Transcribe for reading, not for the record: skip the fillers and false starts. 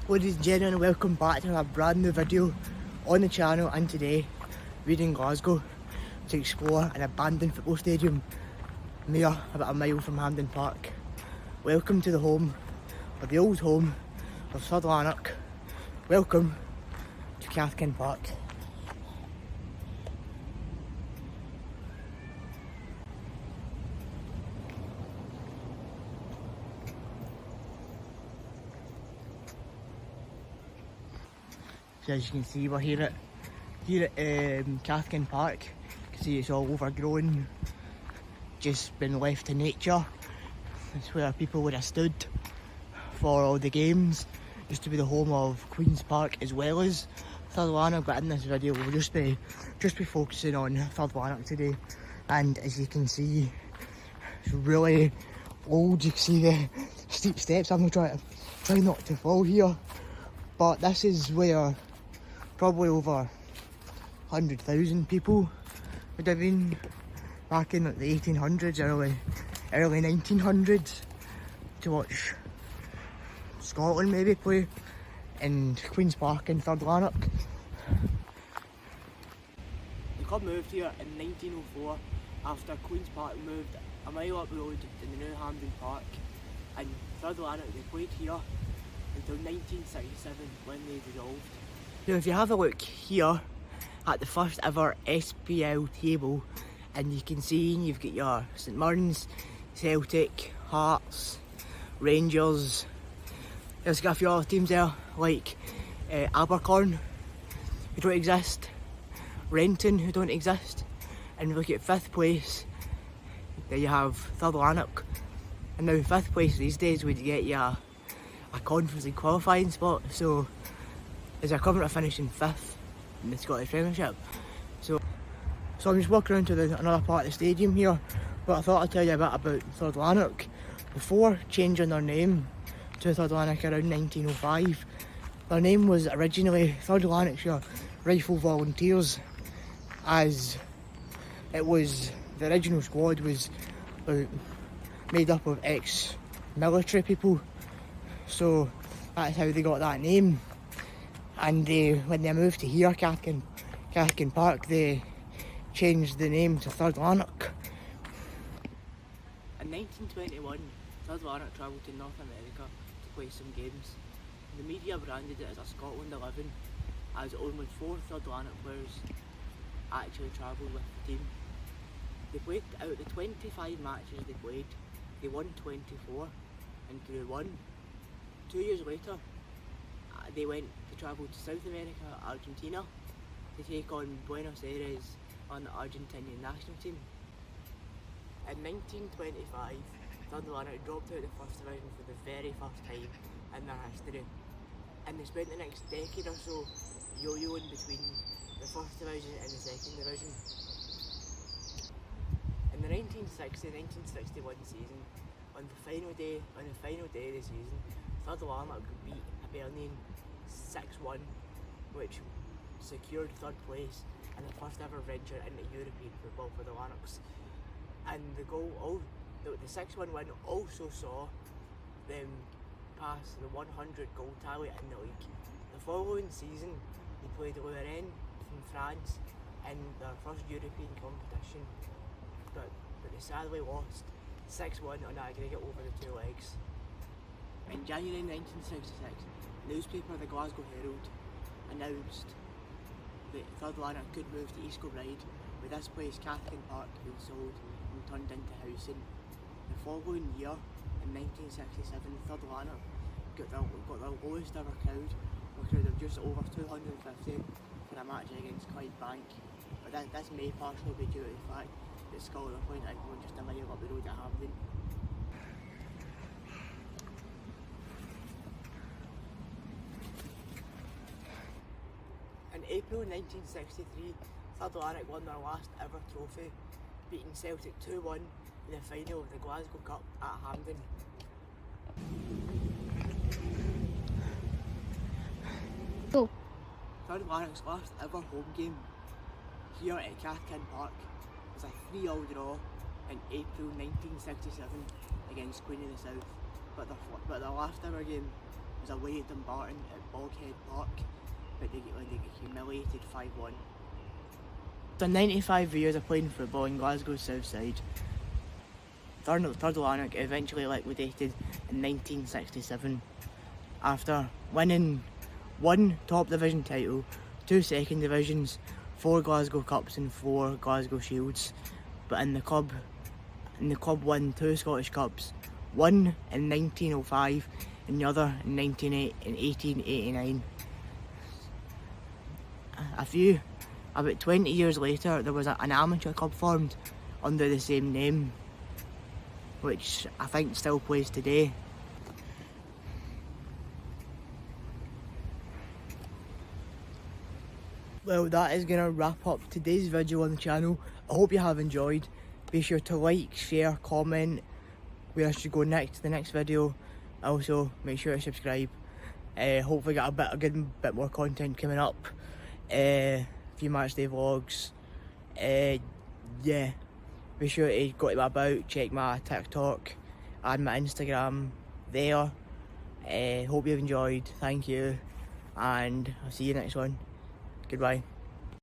Ladies and gentlemen, welcome back to another brand new video on the channel, and today we're in Glasgow to explore an abandoned football stadium mere about a mile from Hampden Park. Welcome to the home, or the old home of Third Lanark. Welcome to Cathkin Park. So as you can see, we're here at Cathkin Park. You can see it's all overgrown, just been left to nature. It's where people would have stood for all the games. Used to be the home of Queen's Park as well as Third Lanark, but in this video we'll just be focusing on Third Lanark today. And as you can see, it's really old. You can see the steep steps. I'm going to try not to fall here, but this is where probably over 100,000 people would have been back in like the 1800s, early 1900s, to watch Scotland maybe play in Queen's Park in Third Lanark. The club moved here in 1904 after Queen's Park moved a mile up the road to the new Hampden Park, and Third Lanark, they played here until 1967 when they dissolved. Now if you have a look here at the first ever SPL table, and you can see you've got your St Mirren's, Celtic, Hearts, Rangers. There's got a few other teams there like Abercorn, who don't exist, Renton, who don't exist, and if you look at 5th place, there you have Third Lanark. And now 5th place these days would get you a Conference League qualifying spot, so is equivalent to finishing 5th in the Scottish Premiership. So I'm just walking around to another part of the stadium here, but I thought I'd tell you a bit about Third Lanark. Before changing their name to Third Lanark around 1905, their name was originally Third Lanarkshire Rifle Volunteers, as it was, the original squad was made up of ex-military people, so that's how they got that name. And when they moved to here, Cathkin Park, they changed the name to Third Lanark. In 1921, Third Lanark travelled to North America to play some games. The media branded it as a Scotland 11, as only 4 Third Lanark players actually travelled with the team. They played, out of the 25 matches they played, they won 24 and drew 1. 2 years later, they went to travel to South America, Argentina, to take on Buenos Aires on the Argentinian national team. In 1925, Third Lanark dropped out of the first division for the very first time in their history, and they spent the next decade or so yo-yoing between the first division and the second division. In the 1960-1961 season, on the final day of the season, Third Lanark beat Hibernian 6-1, which secured 3rd place and the first ever venture into European football for the Lanarks. And the 6-1 win also saw them pass the 100 goal tally in the league. The following season, they played Lorraine from France in their first European competition, but they sadly lost 6-1 on aggregate over the 2 legs. In January 1966, the newspaper The Glasgow Herald announced that Third Lanark could move to East Kilbride, with this place, Cathkin Park, being sold and turned into housing. The following year, in 1967, Third Lanark got their lowest ever crowd, a crowd of just over 250 for a match against Clydebank. But this may partially be due to the fact that Scotland are playing just a mile up the road at Hampden. In April 1963, Third Lanark won their last ever trophy, beating Celtic 2-1 in the final of the Glasgow Cup at Hampden. Third Lanark's last ever home game here at Cathkin Park was a 3-3 draw in April 1967 against Queen of the South, but their last ever game was away at Dumbarton at Boghead Park, but they get humiliated 5-1. After 95 years of playing football in Glasgow's south side, Third Lanark eventually liquidated in 1967 after winning 1 top division title, 2 second divisions, 4 Glasgow Cups and 4 Glasgow Shields. But the club won 2 Scottish Cups, one in 1905 and the other in 1889. About 20 years later, there was an amateur club formed under the same name, which I think still plays today. Well, that is going to wrap up today's video on the channel. I hope you have enjoyed. Be sure to like, share, comment where I should go next, the next video. Also, make sure to subscribe. Hopefully get a good bit more content coming up. Few matchday vlogs. Yeah. Be sure to go to my about, check my TikTok and my Instagram there. Hope you've enjoyed. Thank you. And I'll see you next one. Goodbye.